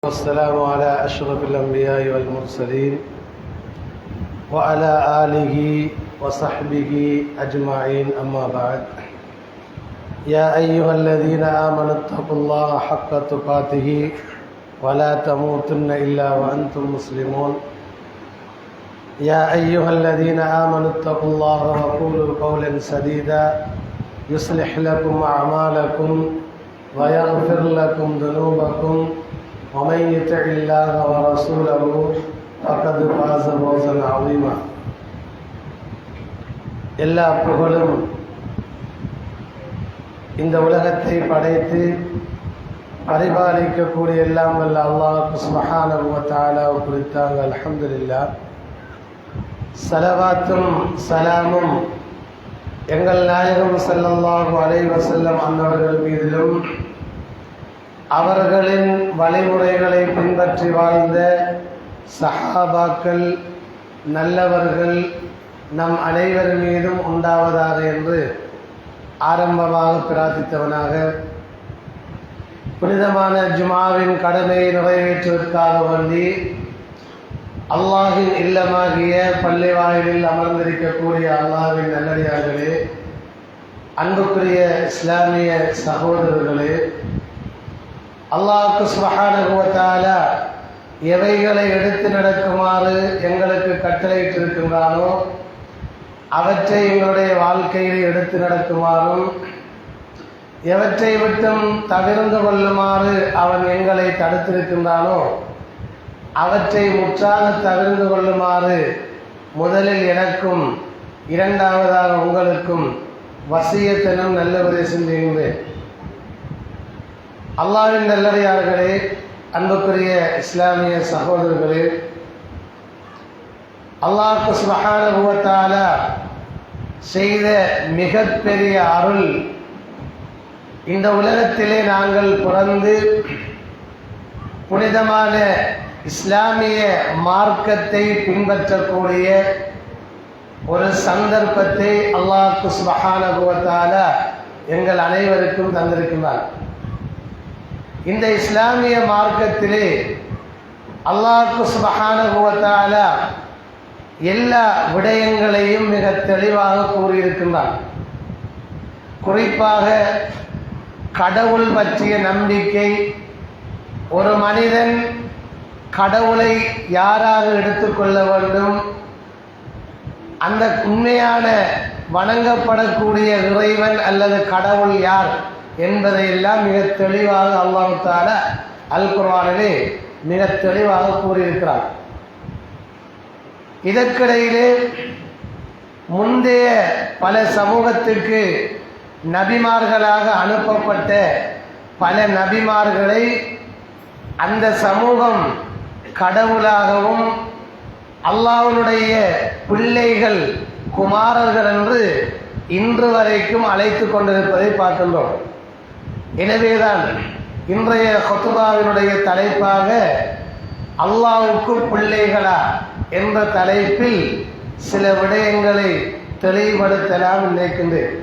والسلام على أشرف الأنبياء والمرسلين وعلى آله وصحبه أجمعين أما بعد يا أيها الذين آمنوا اتقوا الله حق تقاته ولا تموتن إلا وأنتم مسلمون يا أيها الذين آمنوا اتقوا الله وقولوا قولا سديدا يصلح لكم أعمالكم ويغفر لكم ذنوبكم ومن يطع الله ورسوله فقد فاز فوزا عظيما. எல்லா புகழும் இந்த உலகத்தை படைத்து பரிபாலிக்கக்கூடிய எல்லாம் வல்ல அல்லாஹ் சுப்ஹானஹு வ தஆலா குறித்தாங்க. அல்ஹம்துலில்லாஹ். ஸலவாத்தும் ஸலாமும் எங்கள் நாயகம் ஸல்லல்லாஹு அலைஹி வஸல்லம் அன்னவர்கள் மீதிலும் அவர்களின் வழிமுறைகளை பின்பற்றி வாழ்ந்த சஹாபாக்கள் நல்லவர்கள் நம் அனைவர் மீதும் உண்டாவதாக என்று ஆரம்பமாக பிரார்த்தித்தவனாக புனிதமான ஜுமாவின் கடமையை நிறைவேற்றுவதற்காக வேண்டி அல்லாஹின் இல்லமாகிய பள்ளி வாயிலில் அமர்ந்திருக்கக்கூடிய அல்லாஹ்வின் நல்லடியார்களே, அன்புக்குரிய இஸ்லாமிய சகோதரர்களே, அல்லாஹ் சுப்ஹானஹு வ தஆலா எவைகளை எடுத்து நடக்குமாறு எங்களுக்கு கட்டளையிட்டிருக்கின்றானோ அவற்றை எங்களுடைய வாழ்க்கையில் எடுத்து நடக்குமாறும் எவற்றை விட்டும் தவிர்ந்து கொள்ளுமாறு அவன் எங்களை தடுத்திருக்கின்றானோ அவற்றை முற்றாக தவிர்ந்து கொள்ளுமாறு முதலில் எனக்கும் இரண்டாவதாக உங்களுக்கும் வசியத்தனும் நல்ல உபதேசம் செய்கின்றேன். அல்லாஹ்வின் நல்லடியார்களே, அன்புக்குரிய இஸ்லாமிய சகோதரர்களே, அல்லாஹ் சுப்ஹானஹு வ தஆலா செய்த மிகப்பெரிய அருள் இந்த உலகத்திலே நாங்கள் பிறந்து புனிதமான இஸ்லாமிய மார்க்கத்தை பின்பற்றக்கூடிய ஒரு சந்தர்ப்பத்தை அல்லாஹ் சுப்ஹானஹு வ தஆலா எங்கள் அனைவருக்கும் தந்திருக்கிறார். இந்த இஸ்லாமிய மார்க்கத்திலே அல்லாஹ் சுப்ஹானஹு வ தஆலா எல்லா விடயங்களையும் மிக தெளிவாக கூறியிருக்கின்றார். குறிப்பாக கடவுள் பற்றிய நம்பிக்கை, ஒரு மனிதன் கடவுளை யாராக எடுத்துக்கொள்ள வேண்டும், அந்த உண்மையான வணங்கப்படக்கூடிய இறைவன் அல்லது கடவுள் யார் என்பதையெல்லாம் மிக தெளிவாக அல்லாஹ் தஆலா அல் குர்ஆனிலே மிக தெளிவாக கூறியிருக்கிறார். இதற்கிடையிலே முந்தைய பல சமூகத்திற்கு நபிமார்களாக அனுப்பப்பட்ட பல நபிமார்களை அந்த சமூகம் கடவுளாகவும் அல்லாஹ்வுடைய பிள்ளைகள் குமாரர்கள் என்று இன்று வரைக்கும் அழைத்து கொண்டிருப்பதை பார்க்கின்றோம். எனவேதான் இன்றைய ஹுத்பாவினுடைய தலைப்பாக அல்லாஹ்வுக்கு பிள்ளைகளா என்ற தலைப்பில் சில விடயங்களை தெளிவுபடுத்தலாம் நினைக்கின்றேன்.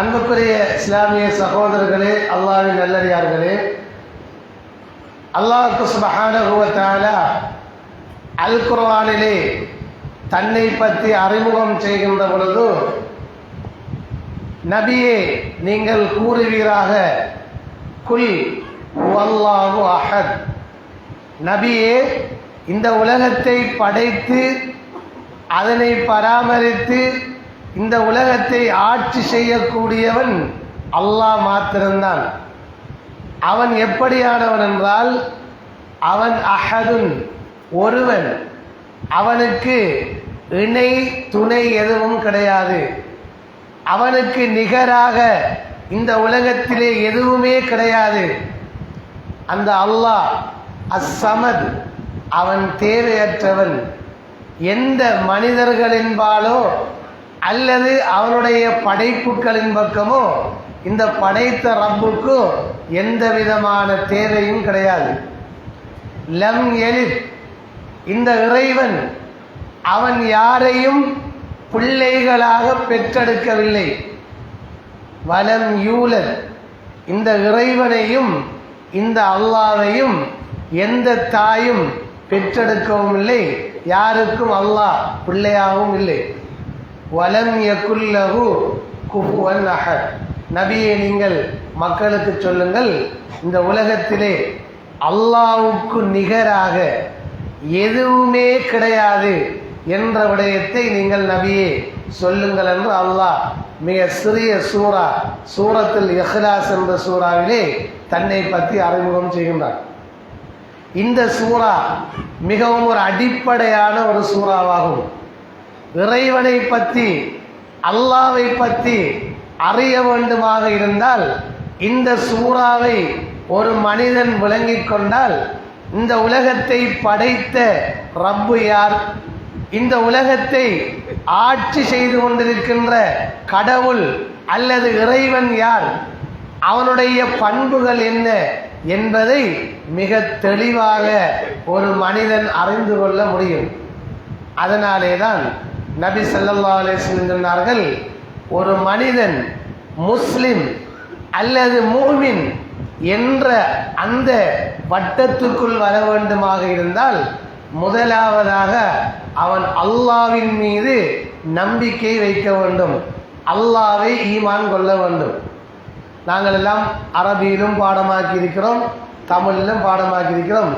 அன்புக்குரிய இஸ்லாமிய சகோதரர்களே, அல்லாஹ்வின் நல்லடியார்களே, அல்லாஹ் சுப்ஹானஹு வ தஆலா அல் குர்ஆனிலே தன்னை பற்றி அறிமுகம் செய்கின்ற பொழுது, நபியே நீங்கள் கூறுவீராக, குல் ஹுவல்லாஹு அஹத், நபியே இந்த உலகத்தை படைத்து அதனை பராமரித்து இந்த உலகத்தை ஆட்சி செய்யக்கூடியவன் அல்லாஹ் மாத்திரம்தான். அவன் எப்படியானவன் என்றால், அவன் அஹதுன், ஒருவன், அவனுக்கு இணை துணை எதுவும் கிடையாது, அவனுக்கு நிகராக இந்த உலகத்திலே எதுவுமே கிடையாது. அந்த அல்லாஹ் அஸ்ஸமத், அவன் தேவையற்றவன். எந்த மனிதர்களின்பாலோ அல்லது அவனுடைய படைப்புகளின் பக்கமோ இந்த படைத்த ரப்புக்கு எந்த விதமான தேவையும் கிடையாது. லம் யலித், இந்த இறைவன் அவன் யாரையும் பிள்ளைகளாக பெற்றெடுக்கவில்லை. வலம் யூலத், இந்த இறைவனையும் இந்த அல்லாஹ்வையும் எந்த தாயும் பெற்றெடுக்கவும் இல்லை, யாருக்கும் அல்லாஹ் பிள்ளையாகவும் இல்லை. வலம் யகுல்லஹு குஃபுவன் அஹத். நபியே, நீங்கள் மக்களுக்கு சொல்லுங்கள், இந்த உலகத்திலே அல்லாஹ்வுக்கு நிகராக எதுவுமே கிடையாது என்ற விடயத்தை நீங்கள் நபியே சொல்லுங்கள் என்று அல்லாஹ் மிக சிறிய சூரத்துல் இஹ்லாஸ் என்ற சூறாவிலே தன்னை பற்றி அறிமுகம் செய்கின்றார். இந்த சூறா மிகவும் ஒரு அடிப்படையான ஒரு சூறாவாகும். இறைவனை பற்றி, அல்லாஹ்வை பற்றி அறிய வேண்டுமாக இருந்தால் இந்த சூறாவை ஒரு மனிதன் விளங்கிக் கொண்டால், இந்த உலகத்தை படைத்த ரப்பு யார், இந்த உலகத்தை ஆட்சி செய்து கொண்டிருக்கின்ற கடவுள் அல்லது இறைவன் யார், அவனுடைய பண்புகள் என்ன என்பதை மிக தெளிவாக ஒரு மனிதன் அறிந்து கொள்ள முடியும். அதனாலே தான் நபி ஸல்லல்லாஹு அலைஹி வஸல்லம் சொன்னார்கள், ஒரு மனிதன் முஸ்லிம் அல்லது மூமின் என்ற அந்த வட்டத்துக்குள் வர வேண்டுமாக இருந்தால் முதலாவதாக அவன் அல்லாஹ்வின் மீது நம்பிக்கை வைக்க வேண்டும், அல்லாஹ்வை ஈமான் கொள்ள வேண்டும். நாங்கள் எல்லாம் அரபியிலும் பாடமாக்கி இருக்கிறோம், தமிழிலும் பாடமாக்கி இருக்கிறோம்.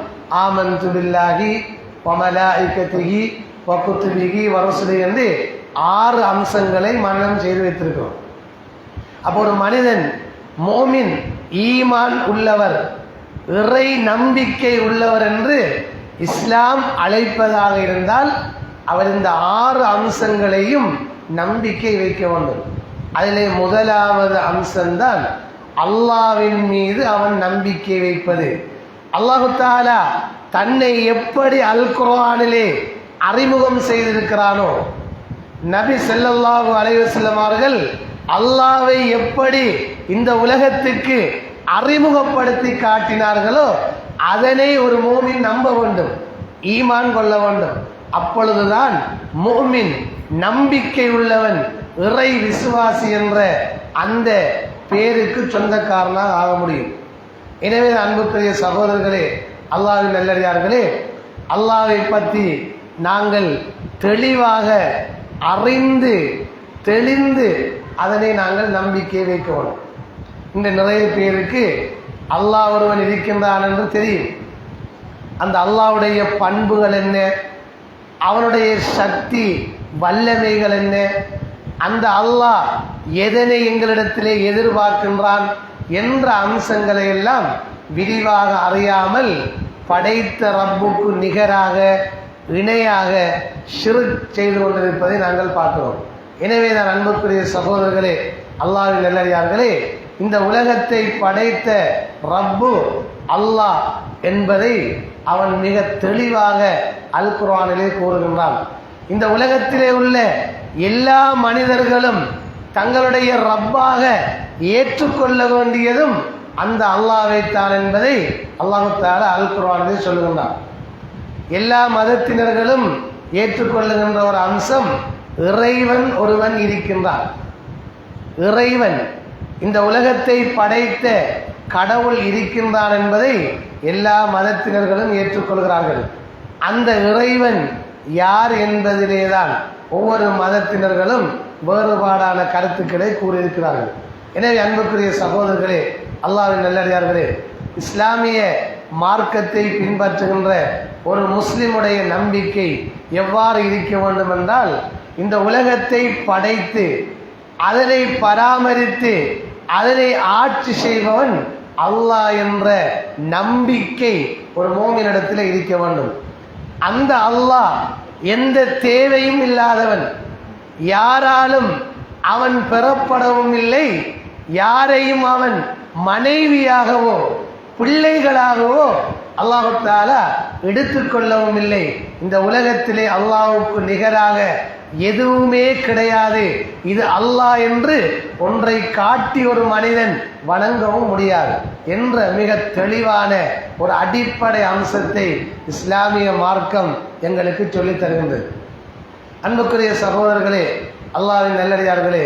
ஆமன்து பில்லாஹி வ மலாயிகத்திஹி வ குதுபிஹி வ ருசுலிஹி என்று 6 அம்சங்களை மனனம் செய்து வைத்திருக்கிறோம். அப்போ ஒரு மனிதன் மோமின், ஈமான் உள்ளவர், இறை நம்பிக்கை உள்ளவர் என்று இஸ்லாம் அழைப்பதாக இருந்தால் அவர் இந்த 6 அம்சங்களையும் நம்பிக்கை வைக்க வேண்டும். அதிலே முதலாவது அம்சம்தான் அல்லாஹ்வின் மீது அவன் நம்பிக்கை வைப்பது. அல்லாஹு தஆலா தன்னை எப்படி அல் குர்ஆனிலே அறிமுகம் செய்திருக்கிறானோ, நபி ஸல்லல்லாஹு அலைஹி வஸல்லம் அவர்கள் அல்லாஹ்வை எப்படி இந்த உலகத்துக்கு அறிமுகப்படுத்தி காட்டினார்களோ அதனை ஒரு மூமின் நம்ப வேண்டும், ஈமான் கொள்ள வேண்டும். அப்பொழுதுதான் மூமின், நம்பிக்கை உள்ளவன், இறை விசுவாசி என்ற அந்த பேருக்கு சொந்தக்காரனாக ஆக முடியும். எனவே அன்புக்குரிய சகோதரர்களே, அல்லாஹ்வின் நல்லடியார்களே, அல்லாஹ்வை பற்றி நாங்கள் தெளிவாக அறிந்து தெளிந்து அதனை நாங்கள் நம்பிக்கை வைக்க வேண்டும். இந்த நிறைய பேருக்கு அல்லாஹ் ஒருவன் இருக்கின்றான் என்று தெரியும். அந்த அல்லாஹ்வுடைய பண்புகள் என்ன, அவனுடைய சக்தி வல்லமைகள் என்ன, அந்த அல்லாஹ் எதனை எங்களிடத்திலே எதிர்பார்க்கின்றான் என்ற அம்சங்களை எல்லாம் விரிவாக அறியாமல் படைத்த ரப்புக்கு நிகராக இணையாக ஷிர்க் செய்து கொண்டிருப்பதை நாங்கள் பார்க்கிறோம். எனவே தான் அன்புக்குரிய சகோதரர்களே, அல்லாஹ்வின் நல்லடியார்களே, இந்த உலகத்தை படைத்த ரப்பு அல்லாஹ் என்பதை அவன் மிக தெளிவாக அல் குர்ஆனிலே கூறுகின்றான். இந்த உலகத்திலே உள்ள எல்லா மனிதர்களும் தங்களுடைய ரப்பாக ஏற்றுக்கொள்ள வேண்டியதும் அந்த அல்லாஹ்வைத்தான் என்பதை அல்லாஹ் தஆலா அல் குர்ஆனிலே சொல்லுகின்றான். எல்லா மதத்தினர்களும் ஏற்றுக்கொள்ளுகின்ற ஒரு அம்சம், இறைவன் ஒருவன் இருக்கின்றான். இறைவன், இந்த உலகத்தை படைத்த கடவுள் இருக்கின்றான் என்பதை எல்லா மதத்தினர்களும் ஏற்றுக்கொள்கிறார்கள். அந்த இறைவன் யார் என்பதிலேதான் ஒவ்வொரு மதத்தினர்களும் வேறுபாடான கருத்துக்களை கூறியிருக்கிறார்கள். எனவே அன்புக்குரிய சகோதரர்களே, அல்லாஹ்வின் நல்லடியார்களே, இஸ்லாமிய மார்க்கத்தை பின்பற்றுகின்ற ஒரு முஸ்லிமுடைய நம்பிக்கை எவ்வாறு இருக்க வேண்டும் என்றால், இந்த உலகத்தை படைத்து அதனை பராமரித்து அதனை ஆட்சி செய்பவன் அல்லாஹ் என்ற நம்பிக்கை ஒரு மூமினிடத்தில் இருக்க வேண்டும். அந்த அல்லாஹ் எந்த தேவையும் இல்லாதவன், யாராலும் அவன் பெறப்படவும் இல்லை, யாரையும் அவன் மனைவியாகவோ பிள்ளைகளாகவோ அல்லாஹ் தஆலா எடுத்துக்கொள்ளவும் இல்லை. இந்த உலகத்திலே அல்லாஹ்வுக்கு நிகராக எதுவுமே கிடையாது, இது அல்லாஹ் என்று ஒன்றை காட்டி ஒரு மனிதன் வணங்கவும் முடியாது என்ற மிக தெளிவான ஒரு அடிப்படை அம்சத்தை இஸ்லாமிய மார்க்கம் எங்களுக்கு சொல்லித் தருகின்றது. அன்புக்குரிய சகோதரர்களே, அல்லாஹ்வின் நல்லடியார்களே,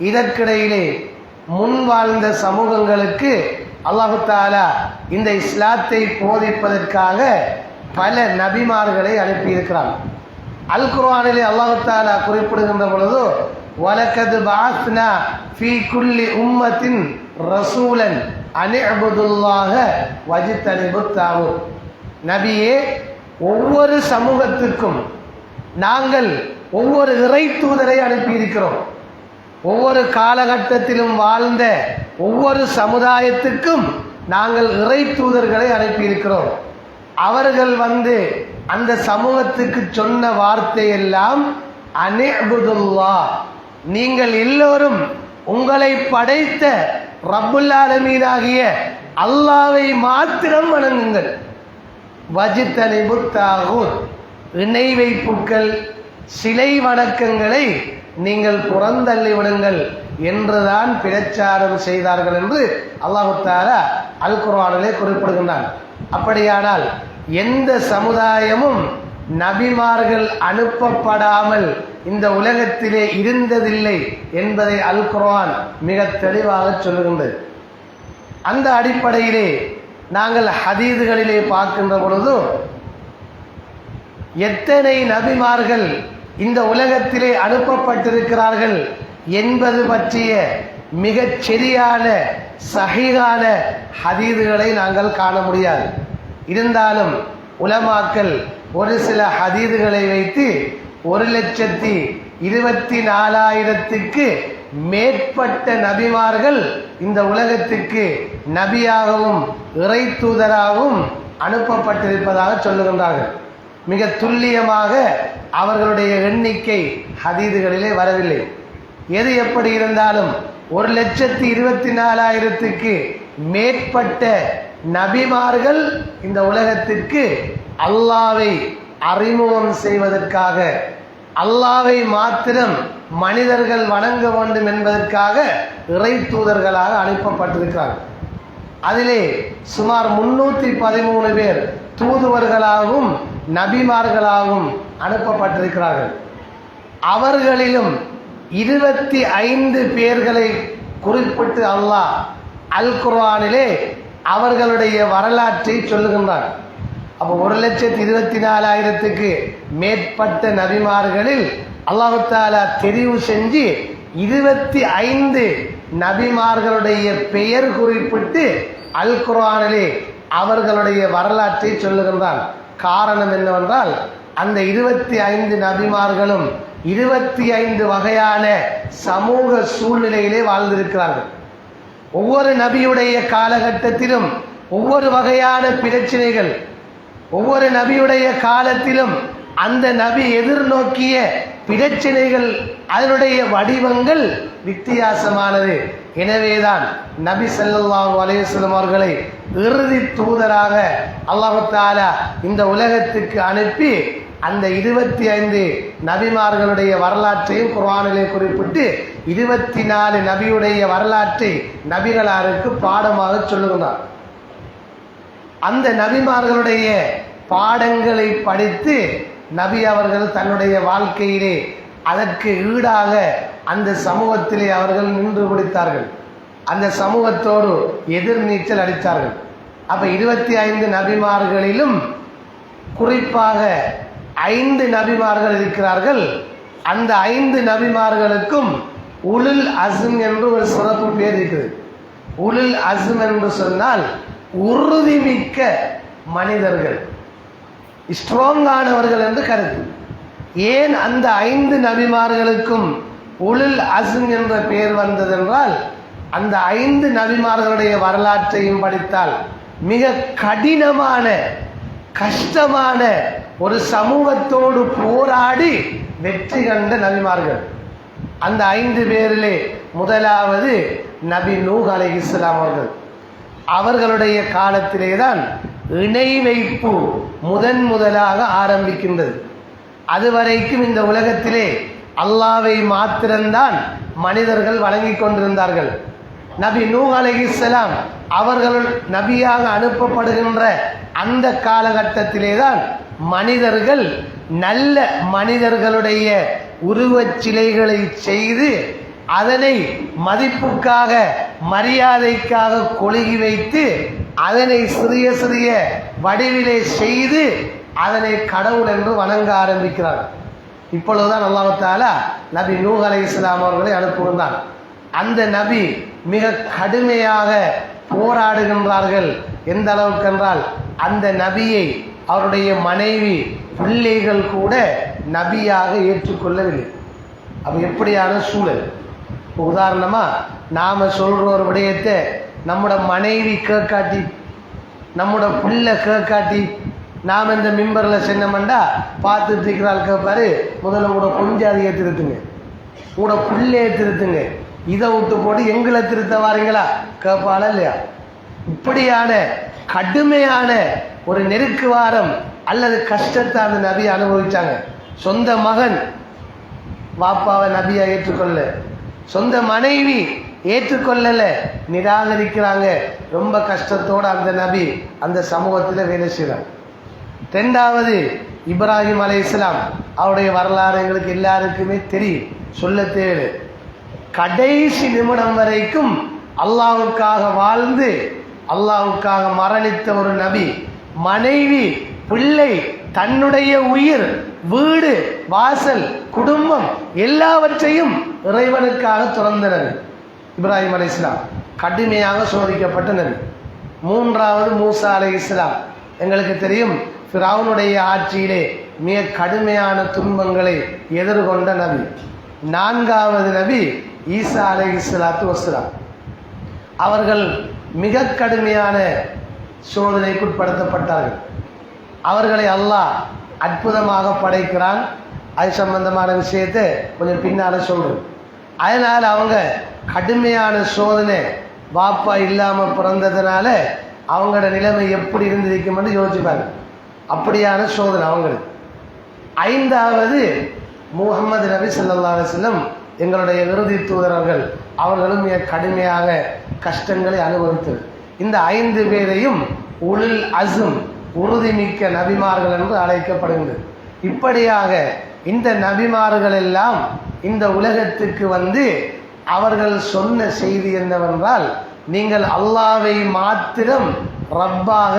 இதற்கிடையிலே முன் வாழ்ந்த சமூகங்களுக்கு அல்லாஹு தஆலா இந்த இஸ்லாத்தை போதிப்பதற்காக பல நபிமார்களை அனுப்பியிருக்கிறான். அல் குர்ஆனிலே அல்லாஹு தஆலா குறிப்பிடுகின்ற பொழுது வலகத் பஅஸ்னா ஃபீ குல்லி உம்மத்தின் ரசூலன் அன் இஅ்புதுல்லாஹ வஜ்தனிபுத் தாகூத். நபியே, ஒவ்வொரு சமூகத்துக்கும் நாங்கள் ஒவ்வொரு இறை தூதரை அனுப்பியிருக்கிறோம். ஒவ்வொரு காலகட்டத்திலும் வாழ்ந்த ஒவ்வொரு சமுதாயத்துக்கும் நாங்கள் இறை தூதர்களை அனுப்பியிருக்கிறோம். அவர்கள் வந்து அந்த சமூகத்துக்கு சொன்ன வார்த்தையெல்லாம் அனிஅ்புதுல்லாஹ், நீங்கள் எல்லோரும் உங்களை படைத்த ரப்புல் ஆலமீனாகிய அல்லாஹ்வை மாத்திரம் வணங்குங்கள். வஜ்தனிபுத் தாகூத், இணை வைப்புக்கள் சிலை வணக்கங்களை நீங்கள் புறந்தள்ளி விடுங்கள் என்றுதான் பிரச்சாரம் செய்தார்கள் என்று அல்லாஹு தஆலா அல் குர்ஆனிலே குறிப்பிடுகின்றான். அப்படியானால் எந்த சமுதாயமும் நபிமார்கள் அனுப்பப்படாமல் இந்த உலகத்திலே இருந்ததில்லை என்பதை அல் குர்ஆன் மிக தெளிவாக சொல்லுகின்றது. அந்த அடிப்படையிலே நாங்கள் ஹதீதுகளிலே பார்க்கின்ற பொழுது எத்தனை நபிமார்கள் இந்த உலகத்திலே அனுப்பப்பட்டிருக்கிறார்கள் என்பது பற்றிய மிகச் சரியான சஹீஹான ஹதீதுகளை நாங்கள் காண முடியாது. இருந்தாலும் உலமாக்கள் ஒரு சில ஹதீதுகளை வைத்து 1,24,000க்கு மேற்பட்ட நபிமார்கள் இந்த உலகத்திற்கு நபியாகவும் இறை தூதராகவும் அனுப்பப்பட்டிருப்பதாக சொல்லுகின்றார்கள். மிக துல்லியமாக அவர்களுடைய எண்ணிக்கை ஹதீதுகளிலே வரவில்லை. எது எப்படி இருந்தாலும் 1,24,000க்கு மேற்பட்ட நபிமார்கள் இந்த உலகத்திற்கு அல்லாஹ்வை அறிமுகம் செய்வதற்காக, அல்லாஹ்வை மாத்திரம் மனிதர்கள் வணங்க வேண்டும் என்பதற்காக இறை தூதர்களாக அனுப்பப்பட்டிருக்கிறார்கள். அதிலே சுமார் 313 பேர் தூதுவர்களாகவும் நபிமார்களாகவும் அனுப்பப்பட்டிருக்கிறார்கள். அவர்களிலும் 25 பேர்களை குறிப்பிட்டு அல்லாஹ் அல் குர்ஆனிலே அவர்களுடைய வரலாற்றை சொல்லுகின்றார். அப்போ 1,24,000க்கு மேற்பட்ட நபிமார்களில் அல்லாஹு தஆலா தெரிவு செஞ்சு 25 நபிமார்களுடைய பெயர் குறிப்பிட்டு அல் குர்ஆனிலே அவர்களுடைய வரலாற்றை சொல்லுகின்றான். காரணம் என்னவென்றால் அந்த 25 நபிமார்களும் 25 வகையான சமூக சூழ்நிலையிலே வாழ்ந்திருக்கிறார்கள். ஒவ்வொரு நபியுடைய காலகட்டத்திலும் ஒவ்வொரு வகையான பிரச்சனைகள், ஒவ்வொரு நபியுடைய காலத்திலும் அந்த நபி எதிர்நோக்கிய பிரச்சனைகள், அதனுடைய வடிவங்கள் வித்தியாசமானது. எனவேதான் நபி ஸல்லல்லாஹு அலைஹி வஸல்லம் அவர்களை இறுதி தூதராக அல்லாஹ் தஆலா இந்த உலகத்துக்கு அனுப்பி அந்த 25 நபிமார்களுடைய வரலாற்றையும் குர்ஆனிலே குறிப்பிட்டு 24 நபியுடைய வரலாற்றை நபிகளாருக்கு பாடமாக சொல்லுகிறார். அந்த நபிமார்களுடைய பாடங்களை படித்து நபி அவர்கள் தன்னுடைய வாழ்க்கையிலே அதற்கு ஈடாக அந்த சமூகத்திலே அவர்கள் நின்று பிடித்தார்கள். அந்த சமூகத்தோடு எதிர்நீச்சல் அடித்தார்கள். அப்ப 25 நபிமார்களிலும் குறிப்பாக 5 நபிமார்கள் இருக்கிறார்கள். அந்த 5 நபிமார்களுக்கும் உலுல் அஸ்ம் என்று ஒரு சிறப்பு பேர் இருக்குது. உலுல் அஸ்ம் என்று சொன்னால் உறுதிமிக்க மனிதர்கள், ஸ்ட்ராங்கானவர்கள் என்று கருத்து. ஏன் அந்த 5 நபிமார்களுக்கும் உலுல் அஸ்ம் என்ற பெயர் வந்ததென்றால், அந்த 5 நபிமார்களுடைய வரலாற்றையும் படித்தால் மிக கடினமான கஷ்டமான ஒரு சமூகத்தோடு போராடி வெற்றி கண்ட நபிமார்கள். அந்த 5 பேரிலே முதலாவது நபி நூஹ் அலைஹிஸ்ஸலாம் அவர்கள். அவர்களுடைய காலத்திலே தான் இணை வைப்பு முதலாக ஆரம்பிக்கின்றது. அதுவரைக்கும் இந்த உலகத்திலே அல்லாஹ்வை மாத்திரம்தான் மனிதர்கள் வணங்கிக் கொண்டிருந்தார்கள். நபி நூஹ் அலைஹிஸ்ஸலாம் அவர்கள் நபியாக அனுப்பப்படுகின்ற அந்த காலகட்டத்திலே தான் மனிதர்கள் நல்ல மனிதர்களுடைய உருவச் சிலைகளை செய்து அதனை மதிப்புக்காக மரியாதைக்காக கொழுகி வைத்து அதனை சிறிய சிறிய வடிவிலே செய்து அதனை கடவுள் என்று வணங்க ஆரம்பிக்கிறார். இப்பொழுதுதான் அல்லாஹ் தஆலா நபி நூஹ் அலைஹிஸ்ஸலாம் அவர்களை அனுப்புகின்றான். அந்த நபி மிக கடுமையாக போராடுகின்றார்கள். எந்த அளவுக்கு என்றால் அந்த நபியை அவருடைய மனைவி பிள்ளைகள் கூட நபியாக ஏற்றுக்கொள்ளவில்லை. அப்போ எப்படியான சூழல்? உதாரணமா நாம சொல்ற ஒரு விடயத்தை நம்முட மனைவி கேட்காட்டி, நம்முட பிள்ளை கேட்காட்டி, நாம் இந்த மிம்பரில் சென்னமண்டா பார்த்துட்டு இருக்கிறாள் கேட்பாரு, முதல்ல உங்களோட கொஞ்சாதியை திருத்துங்க, உங்களோட பிள்ளையை திருத்துங்க, இதை விட்டு போட்டு எங்களை திருத்த வாரீங்களா கேட்பாளா இல்லையா? இப்படியான கடுமையான ஒரு நெருக்குவாரம் அல்லது கஷ்டத்தை அந்த நபி அனுபவிச்சாங்க. சொந்த மகன் வாப்பாவை நபியா ஏற்றுக்கொள்ள, சொந்த மனைவி ஏற்றுக்கொள்ளல, நிராகரிக்கிறாங்க. ரொம்ப கஷ்டத்தோடு அந்த நபி அந்த சமூகத்தில் வேலை செய்கிறாங்க. ரெண்டாவது இப்ராஹிம் அலைஹிஸ்ஸலாம், அவருடைய வரலாறு எங்களுக்கு எல்லாருக்குமே தெரியும், சொல்ல தேவை. கடைசி நிமிடம் வரைக்கும் அல்லாஹ்வுக்காக வாழ்ந்து அல்லாஹ்வுக்காக மரணித்த ஒரு நபி. மனைவி, பிள்ளை, தன்னுடைய உயிர், வீடு, வாசல், குடும்பம் எல்லாவற்றையும் இறைவனுக்காக துறந்த நபி இப்ராஹிம் அலைஹிஸ்ஸலாம். கடுமையாக சோதிக்கப்பட்ட நபி. மூன்றாவது மூசா அலைஹிஸ்ஸலாம், எங்களுக்கு தெரியும் ஃபிரௌனுடைய ஆட்சியிலே மிக கடுமையான துன்பங்களை எதிர்கொண்ட நபி. நான்காவது நபி ஈசா அலைஹிஸ்ஸலாத்து வஸ்ஸலாம். அவர்கள் மிக கடுமையான சோதனைக்குட்படுத்தப்பட்டார்கள். அவர்களை அல்லாஹ் அற்புதமாக படைக்கிறான். அது சம்பந்தமான விஷயத்தை கொஞ்சம் பின்னால சொல்றேன். அதனால் அவங்க கடுமையான சோதனை, வாப்பா இல்லாமல் பிறந்ததுனால அவங்களோட நிலைமை எப்படி இருந்திருக்கும்னு யோசிப்பாங்க. அப்படியான சோதனை அவங்களுக்கு. ஐந்தாவது முஹம்மது நபி ஸல்லல்லாஹு அலைஹி வஸல்லம், எங்களுடைய இறுதி தூதரர்கள், அவர்களும் மிக கடுமையாக கஷ்டங்களை அனுபவித்தது. இந்த 5 பேரையும் உலுல் அஸ்ம், உறுதிமிக்க நபிமார்கள் என்று அழைக்கப்படுகிறது. இப்படியாக இந்த நபிமார்கள் எல்லாம் இந்த உலகத்துக்கு வந்து அவர்கள் சொன்ன செய்தி என்னவென்றால், நீங்கள் அல்லாஹ்வை மாத்திரம் ரப்பாக,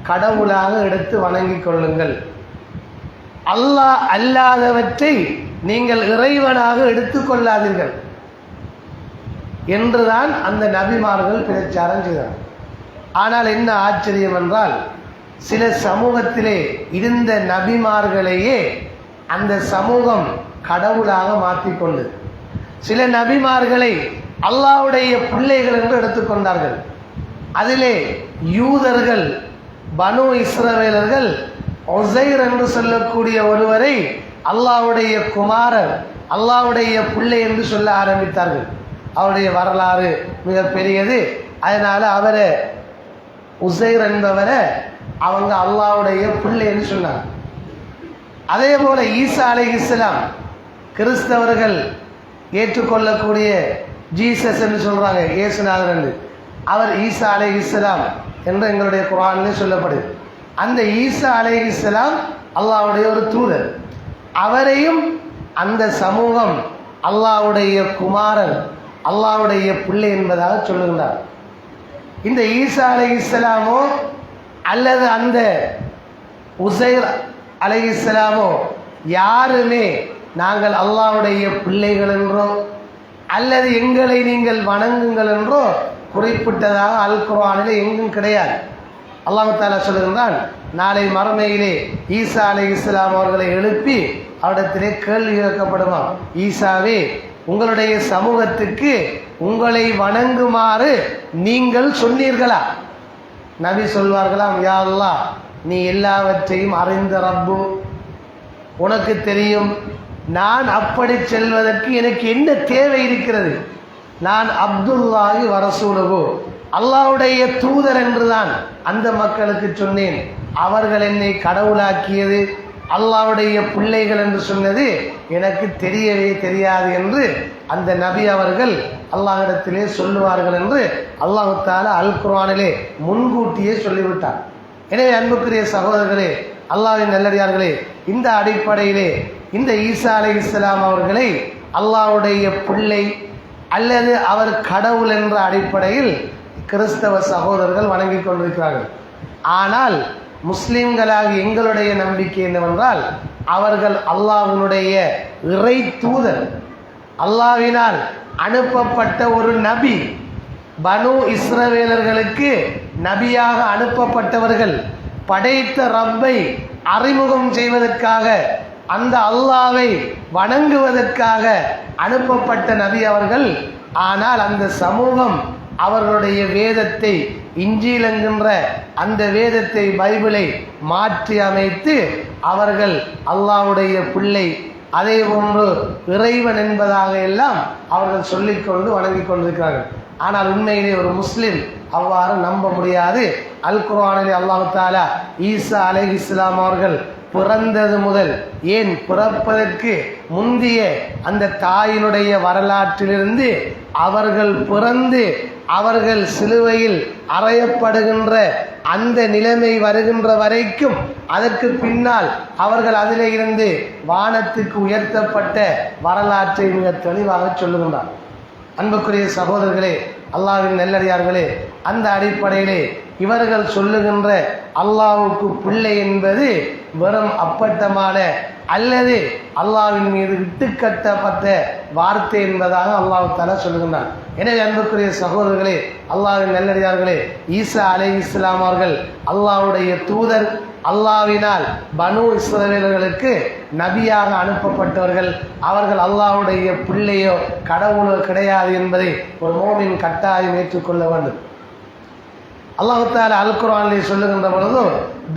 கடவுளாக எடுத்து வணங்கிக் கொள்ளுங்கள், அல்லாஹ் அல்லாதவற்றை நீங்கள் இறைவனாக எடுத்துக்கொள்ளாதீர்கள் என்றுதான் அந்த நபிமார்கள் பிரச்சாரம் செய்தார். ஆனால் என்ன ஆச்சரியம் என்றால், சில சமூகத்திலே இருந்த நபிமார்களையே அந்த சமூகம் கடவுளாக மாற்றிக்கொண்டு சில நபிமார்களை அல்லாஹ்வுடைய பிள்ளைகள் என்று எடுத்துக்கொண்டார்கள். அதிலே யூதர்கள், பனு இஸ்ரவேலர்கள் உஸைர் என்று சொல்லக்கூடிய ஒருவரை அல்லாஹ்வுடைய குமாரர், அல்லாஹ்வுடைய பிள்ளை என்று சொல்ல ஆரம்பித்தார்கள். அவருடைய வரலாறு மிக பெரியது. அதனால அவரை உஸைர் என்பவரை அவங்க அல்லாஹ்வுடைய பிள்ளை என்று சொன்னாங்க. அதே போல ஈசா அலைஹிஸ்ஸலாம், கிறிஸ்தவர்கள் ஏற்றுக்கொள்ளக்கூடிய ஜீசஸ் என்று சொல்றாங்க, இயேசுநாதர் என்று, அவர் ஈசா அலைஹிஸ்ஸலாம் என்று எங்களுடைய குர்ஆனிலே சொல்லப்படுது. அந்த ஈசா அலைஹிஸ்ஸலாம் அல்லாஹ்வுடைய ஒரு தூதர். அவரையும் அந்த சமூகம் அல்லாஹ்வுடைய குமாரன், அல்லாஹ்வுடைய பிள்ளை என்பதாக சொல்லுகின்றார். இந்த ஈசா அலைஹிஸ்ஸலாமோ அல்லது அந்த உஸைர் அலைஹிஸ்ஸலாமோ யாருமே நாங்கள் அல்லாஹ்வுடைய பிள்ளைகள் என்றோ அல்லது எங்களை நீங்கள் வணங்குங்கள் என்றோ குறிப்பிட்டதாக அல் குர்ஆனிலே எங்கும் கிடையாது. அல்லாஹ் தஆலா சொல்லுகின்றான், நாளை மறுமையிலே ஈசா அலைஹிஸ்ஸலாம் அவர்களை எழுப்பி அவரிடத்திலே கேள்வி கேட்கப்படுமா, ஈசாவே உங்களுடைய சமூகத்துக்கு உங்களை வணங்குமாறு நீங்கள் சொன்னீர்களா? நபி சொல்வார்களாம், யா அல்லாஹ், நீ எல்லாவற்றையும் அறிந்த ரப்பு, உனக்கு தெரியும், நான் அப்படி செல்வதற்கு எனக்கு என்ன தேவை இருக்கிறது? நான் அப்துல்லாஹி வரசூலுஹு, அல்லாஹ்வுடைய தூதர் என்றுதான் அந்த மக்களுக்கு சொன்னேன். அவர்கள் என்னை கடவுளாக்கியது, அல்லாஹ்வுடைய பிள்ளைகள் என்று சொன்னது எனக்கு தெரியவே தெரியாது என்று அந்த நபி அவர்கள் அல்லாஹ்விடத்திலே சொல்லுவார்கள் என்று அல்லாஹ் தஆலா அல் குர்ஆனிலே முன்கூட்டியே சொல்லிவிட்டார். எனவே அன்புக்குரிய சகோதரர்களே, அல்லாஹ்வின் நல்லடியார்களே, இந்த அடிப்படையிலே இந்த ஈசா அலைஹிஸ்ஸலாம் அவர்களை அல்லாஹ்வுடைய பிள்ளை அல்லது அவர் கடவுள் என்ற அடிப்படையில் கிறிஸ்தவ சகோதரர்கள் வணங்கி கொண்டிருக்கிறார்கள். ஆனால் முஸ்லிம்களாக எங்களுடைய நம்பிக்கை என்னவென்றால் அவர்கள் அல்லாஹ்வினுடைய இறை தூதர், அல்லாஹ்வினால் அனுப்பப்பட்ட ஒரு நபி, பனு இஸ்ரவேலர்களுக்கு நபியாக அனுப்பப்பட்டவர்கள், படைத்த ரப்பை அறிமுகம் செய்வதற்காக, அந்த அல்லாஹ்வை வணங்குவதற்காக அனுப்பப்பட்ட நபி அவர்கள். ஆனால் அந்த சமூகம் அவர்களுடைய வேதத்தை, இஞ்சில் என்கின்ற அந்த வேதத்தை, பைபிளை மாற்றி அமைத்து அவர்கள் அல்லாஹ்வுடைய பிள்ளை, அதே போன்று இறைவன் என்பதாக எல்லாம் அவர்கள் சொல்லிக்கொண்டு வணங்கி கொண்டிருக்கிறார்கள். ஆனால் உண்மையிலே ஒரு முஸ்லிம் அவ்வாறு நம்ப முடியாது. அல் குர்ஆனிலே அல்லாஹ் தஆலா ஈசா அலைஹிஸ்ஸலாம் அவர்கள் பிறந்தது முதல், ஏன் பிறப்பதற்கு முந்திய அந்த தாயினுடைய வரலாற்றிலிருந்து அவர்கள் பிறந்து அவர்கள் சிலுவையில் அறையப்படுகின்ற அந்த நிலைமை வருகின்ற வரைக்கும், அதற்கு பின்னால் அவர்கள் அதிலே இருந்து வானத்துக்கு உயர்த்தப்பட்ட வரலாற்றை மிக தெளிவாக சொல்லுகின்றார். அன்புக்குரிய சகோதரர்களே, அல்லாஹ்வின் நல்லடியார்களே, அந்த அடிப்படையிலே இவர்கள் சொல்லுகின்ற அல்லாஹ்வுக்கு பிள்ளை என்பது வெறும் அப்பட்டமான அல்லது அல்லாஹ்வின் மீது இட்டுக்கட்டப்பட்ட வார்த்தை என்பதாக அல்லாஹ் தஆலா சொல்லுகின்றான். எனவே அன்புக்குரிய சகோதரர்களே, அல்லாஹ்வின் நல்லடியார்களே, ஈசா அலைஹிஸ்ஸலாம் அவர்கள் அல்லாஹ்வுடைய தூதர், அல்லாஹ்வினால் பனு இஸ்ரவேலர்களுக்கு நபியாக அனுப்பப்பட்டவர்கள். அவர்கள் அல்லாஹ்வுடைய பிள்ளையோ கடவுளோ கிடையாது என்பதை ஒரு மோமின் கட்டாயம் ஏற்றுக்கொள்ள வேண்டும். அல்லாஹ் தஆலா அல் குர்ஆனிலே சொல்லுகின்ற பொழுது,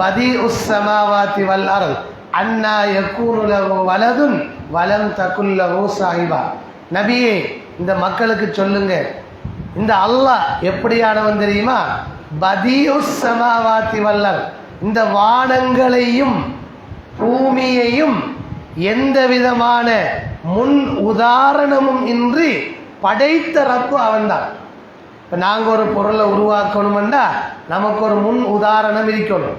பதீஉஸ் ஸமாவாதி வல் அர்த் அன்னா யகூனு லஹு வலதுன் வலம் தகுல் லஹு ஸாஹிபா. நபியே, இந்த மக்களுக்கு சொல்லுங்க, இந்த அல்லாஹ் எப்படியானவன் தெரியுமா? பதீஉஸ் ஸமாவாதி வல் அர்த், இந்த வானங்களையும் பூமியையும் எந்த விதமான முன் உதாரணமும் இன்றி படைத்த ரப்பு அவன்தான். இப்போ நாங்கள் ஒரு பொருளை உருவாக்கணுமெண்டா நமக்கு ஒரு முன் உதாரணம் இருக்கணும்.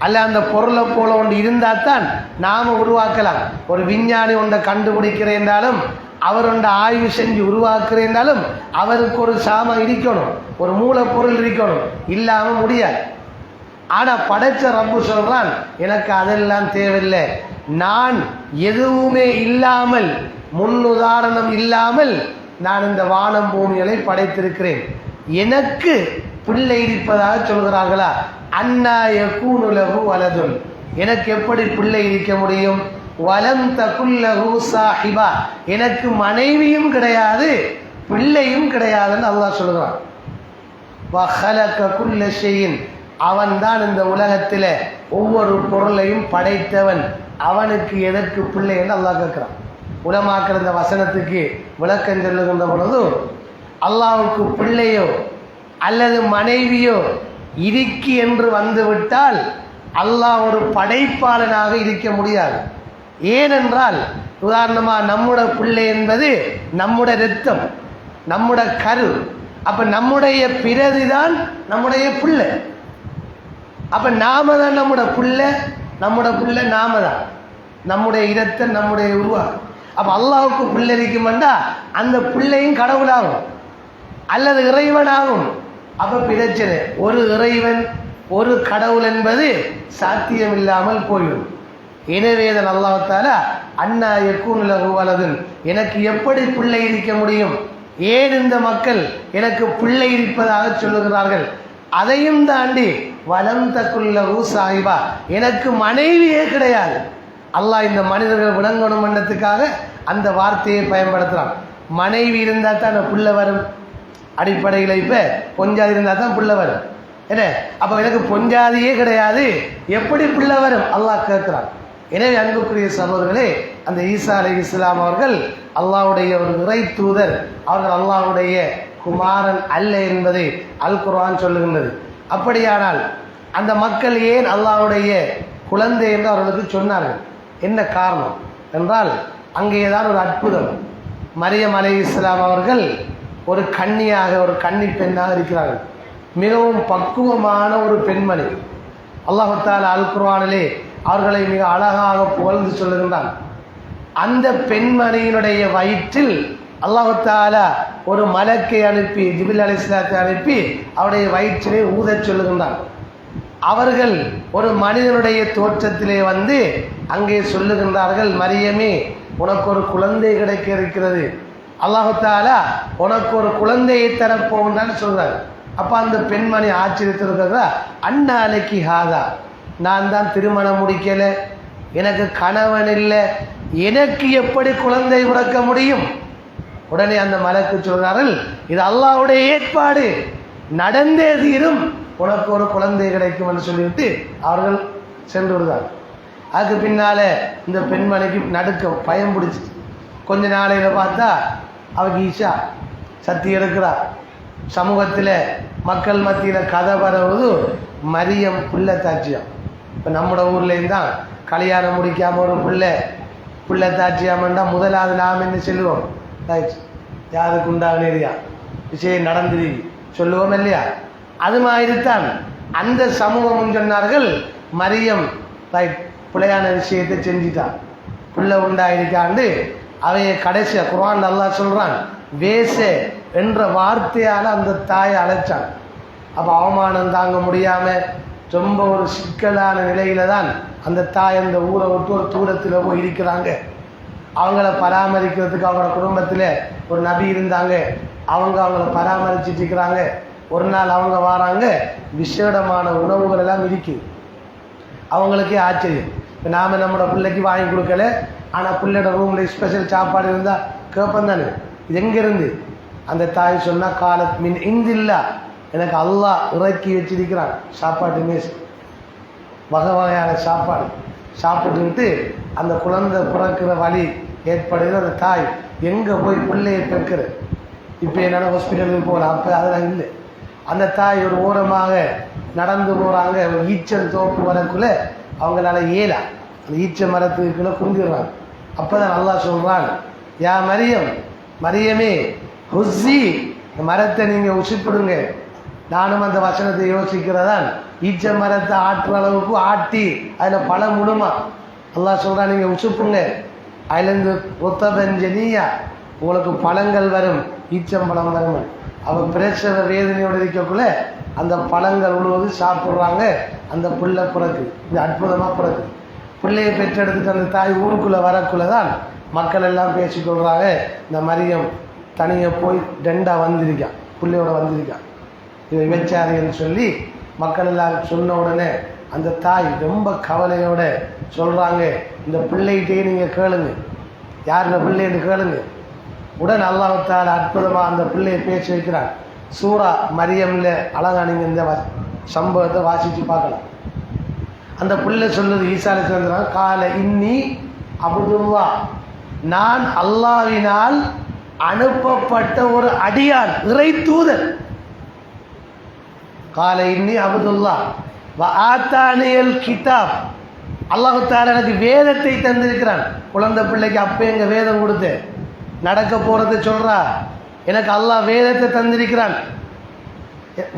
அல்ல அந்த பொருளை போல ஒன்று இருந்தால் தான் நாம் உருவாக்கலாம். ஒரு விஞ்ஞானி ஒன்றை கண்டுபிடிக்கிறேன்றாலும், அவர் ஒன்றை ஆய்வு செஞ்சு உருவாக்குறேன்றாலும் அவருக்கு ஒரு சாமம் இருக்கணும், ஒரு மூலப்பொருள் இருக்கணும், இல்லாமல் முடியாது. ஆனால் படைச்ச ரப்பு சொல்கிறான், எனக்கு அதெல்லாம் தேவையில்லை, நான் எதுவுமே இல்லாமல், முன் உதாரணம் இல்லாமல் நான் இந்த வானம் பூமிகளை படைத்திருக்கிறேன். எனக்கு பிள்ளை இருப்பதாக சொல்கிறார்களா? அன்னா யகூனு லஹு வலதுன், எனக்கு எப்படி பிள்ளை இருக்க முடியும்? வலம் தகுல் லஹு ஸாஹிபா, எனக்கு மனைவியும் கிடையாது பிள்ளையும் கிடையாதுன்னு அல்லாஹ் சொல்கிறான். வஹலக குல்ல ஷைஇன், அவன்தான் இந்த உலகத்தில் ஒவ்வொரு பொருளையும் படைத்தவன், அவனுக்கு எதற்கு பிள்ளை என்று அல்லாஹ் கேட்கிறான். உலமாக்கிற இந்த வசனத்துக்கு விளக்கம் சொல்லுகின்ற பொழுது, அல்லாஹ்வுக்கு பிள்ளையோ அல்லது மனைவியோ இருக்கி என்று வந்துவிட்டால் அல்லாஹ் ஒரு படைப்பாளனாக இருக்க முடியாது. ஏனென்றால் உதாரணமாக நம்முடைய பிள்ளை என்பது நம்முடைய இரத்தம், நம்முடைய கரு. அப்போ நம்முடைய பிரதி தான் நம்முடைய பிள்ளை. அப்போ நாம தான் நம்முடைய பிள்ளை நாம தான், நம்முடைய இரத்தம், நம்முடைய உருவாக்கம். அப்போ அல்லாஹ்வுக்கு பிள்ளை இருக்குமெண்டா அந்த பிள்ளையும் கடவுளாகும் அல்லது இறைவனாகும். அப்போ பிரச்சனை, ஒரு இறைவன் ஒரு கடவுள் என்பது சாத்தியம் இல்லாமல் போய்விடும். எனவே தான் அல்லாஹ் தஆலா அன்னா யகூனு லஹு வலதுன், எனக்கு எப்படி பிள்ளை இருக்க முடியும்? ஏன் இந்த மக்கள் எனக்கு பிள்ளை இருப்பதாக சொல்லுகிறார்கள்? அதையும் தாண்டி வலம் தகுல் லஹு ஸாஹிபா, எனக்கு மனைவியே கிடையாது. அல்லாஹ் இந்த மனிதர்கள் விளங்கணும் எண்ணத்துக்காக அந்த வார்த்தையை பயன்படுத்துகிறான். மனைவி இருந்தால் தான் பிள்ளை வரும். அடிப்படையில் இப்போ பொஞ்சாதி இருந்தால் தான் பிள்ளை வரும். என்ன, அப்போ எனக்கு பொஞ்சாதியே கிடையாது, எப்படி பிள்ளை வரும்? அல்லாஹ் கேட்குறான். எனவே அன்புக்குரிய சகோதரர்களே, அந்த ஈசா அலைஹிஸ்ஸலாம் அவர்கள் அல்லாஹ்வுடைய ஒரு இறை தூதர், அவர்கள் அல்லாஹ்வுடைய குமாரன் அல்ல என்பதை அல் குர்ஆன் சொல்லுகின்றது. அப்படியானால் அந்த மக்கள் ஏன் அல்லாஹ்வுடைய குழந்தை என்று அவர்களுக்கு சொன்னார்கள்? என்ன காரணம் என்றால், அங்கேதான் ஒரு அற்புதம். மரியம் அலைஹிஸ்ஸலாம் அவர்கள் ஒரு கன்னியாக, ஒரு கன்னி பெண்ணாக இருக்கிறார்கள். மிகவும் பக்குவமான ஒரு பெண்மணி. அல்லாஹ் தஆலா அல் குர்ஆனிலே அவர்களை மிக அழகாக புகழ்ந்து சொல்லுகின்றான். அந்த பெண்மணியினுடைய வயிற்றில் அல்லாஹ் தஆலா ஒரு மலக்கை அனுப்பி, ஜிப்ரீல் அலைஹிஸ்ஸலாத்தை அனுப்பி அவருடைய வயிற்றிலே ஊதச் சொல்லுகின்றான். அவர்கள் ஒரு மனிதனுடைய தோற்றத்திலே வந்து அங்கே சொல்லுகின்றார்கள், மரியமே உனக்கு ஒரு குழந்தை கிடைக்க இருக்கிறது, அல்லாஹ் தஆலா உனக்கு ஒரு குழந்தையை தரப்போன்றான்னு சொல்றார். அப்போ அந்த பெண்மணி ஆச்சரியத்திருக்கிறா, அன்னாலைக்கு ஹாதா, நான் தான் திருமணம் முடிக்கல, எனக்கு கணவன் இல்லை, எனக்கு எப்படி குழந்தை பிறக்க முடியும்? உடனே அந்த மலக்கு சொல்கிறார்கள், இது அல்லாஹ்வுடைய ஏற்பாடு, நடந்தே தீரும், உனக்கு ஒரு குழந்தை கிடைக்கும் என்று சொல்லிவிட்டு அவர்கள் சென்று விடுவார். அதுக்கு பின்னால இந்த பெண்மணிக்கு நடுக்கம், பயம் பிடிச்சிச்சு. கொஞ்ச நாளையில் பார்த்தா அவருக்கு ஈஷா சத்தி எடுக்கிறார். சமூகத்தில் மக்கள் மத்தியில் கதை பரவுது, மரியம் புள்ள தாட்சியம். இப்போ நம்மளோட ஊர்லேயும் தான் கல்யாணம் முடிக்காமல் ஒரு புள்ள தாட்சியாமண்டா முதலாவது நாம் என்ன சொல்லுவோம், யாருக்கு உண்டாகுனேரியா விஷயம் நடந்துரு சொல்லுவோம் இல்லையா? அது மாதிரி தான் அந்த சமூகம் சொன்னார்கள், மரியம் பிள்ளையான விஷயத்தை செஞ்சிட்டான், புள்ள உண்டாயிருக்காண்டு அவைய கடைசியா குர்ஆன் அல்லாஹ் சொல்றான், வேச என்ற வார்த்தையால் அந்த தாயை அழைச்சான். அப்போ அவமானம் தாங்க முடியாம ரொம்ப ஒரு சிக்கலான நிலையில தான் அந்த தாய் அந்த ஊரை விட்டு ஒரு தூரத்தில் போய் இருக்கிறாங்க. அவங்கள பராமரிக்கிறதுக்கு அவங்களோட குடும்பத்தில் ஒரு நபி இருந்தாங்க, அவங்கள பராமரிச்சுட்டு இருக்கிறாங்க. ஒரு நாள் அவங்க வராங்க, விசேடமான உணவுகள் எல்லாம் இருக்குது. அவங்களுக்கே ஆச்சரியம், இப்போ நாம் நம்மளோட பிள்ளைக்கு வாங்கி கொடுக்கல, ஆனால் பிள்ளையோட ரூமில் ஸ்பெஷல் சாப்பாடு இருந்தால் கேட்பேன் தானே, இது எங்கேருந்து? அந்த தாய் சொன்னால், காலத் மின் இந்தில்லா, எனக்கு அல்லாஹ் இறக்கி வச்சிருக்கிறான் சாப்பாட்டு மேஸ், வகை வகையான சாப்பாடு சாப்பிட்டுக்கிட்டு அந்த குழந்தை பிறக்கிற வழி ஏற்படுகிற அந்த தாய் எங்கே போய் பிள்ளையை பெற்கிற. இப்போ என்னென்ன ஹாஸ்பிட்டலுக்கு போகலாம், அப்போ அதெல்லாம் இல்லை. அந்த தாய் ஒரு ஓரமாக நடந்து போகிறாங்க, ஒரு ஈச்சல் தோப்பு வரக்குள்ளே அவங்களால ஏலா அந்த ஈச்ச மரத்துக்குள்ளே குந்திடுறாங்க. அப்போ தான் அல்லாஹ் சொல்கிறான், யா மரியமே ஹுஸ்ஸி, இந்த மரத்தை நீங்கள் உசிப்பிடுங்க. நானும் அந்த வசனத்தை யோசிக்கிறதான், ஈச்ச மரத்தை ஆட்டுற அளவுக்கு ஆட்டி அதில் பழம் முடுமா. அல்லாஹ் சொல்கிறான், நீங்கள் உசுப்புங்க, அதுலேருந்து ஒத்தபஞ்சனியா உங்களுக்கு பழங்கள் வரும், ஈச்சம்பழம் வரும். அவன் பிரசவ வேதனையோடு இருக்கக்குள்ள அந்த பழங்கள் உழுவது சாப்பிட்றாங்க, அந்த பிள்ளை பிறகு இது அற்புதமாக பிறகு. பிள்ளையை பெற்றெடுத்துட்டு அந்த தாய் ஊருக்குள்ளே வரக்குள்ளே தான் மக்கள் எல்லாம் பேசிக்கொள்கிறாங்க, இந்த மரியம் தனியாக போய் ரெண்டாக வந்திருக்கான், பிள்ளையோட வந்திருக்கான், இதை வச்சாருன்னு சொல்லி மக்கள் எல்லாம் சொன்ன உடனே அந்த தாய் ரொம்ப கவலையோட சொல்கிறாங்க, இந்த பிள்ளைகிட்டே நீங்கள் கேளுங்க, யார் இந்த பிள்ளைன்னு கேளுங்க. உடன் அல்லாஹ் தஆலா அற்புதமாக அந்த பிள்ளையை பேச வைக்கிறான். சூரா மரியம்ல அழகா நீங்கள் இந்த சம்பவத்தை வாசித்து பார்க்கலாம். அந்த பிள்ளை சொல்லுது, ஈசா அலைஹிஸ்ஸலாம், கால இன்னி அப்துல்லா, நான் அல்லாஹ்வினால் அனுப்பப்பட்ட ஒரு அடியான், இறை தூதர். கால இன்னி அப்துல்லா வ ஆத்தானியல் கிதாப், அல்லாஹ் தஆலா எனக்கு வேதத்தை தந்திருக்கிறான். குழந்தை பிள்ளைக்கு அப்போ எங்கள் வேதம் கொடுத்து நடக்க போகிறத சொல்கிறா, எனக்கு அல்லாஹ் வேதத்தை தந்திருக்கிறான்.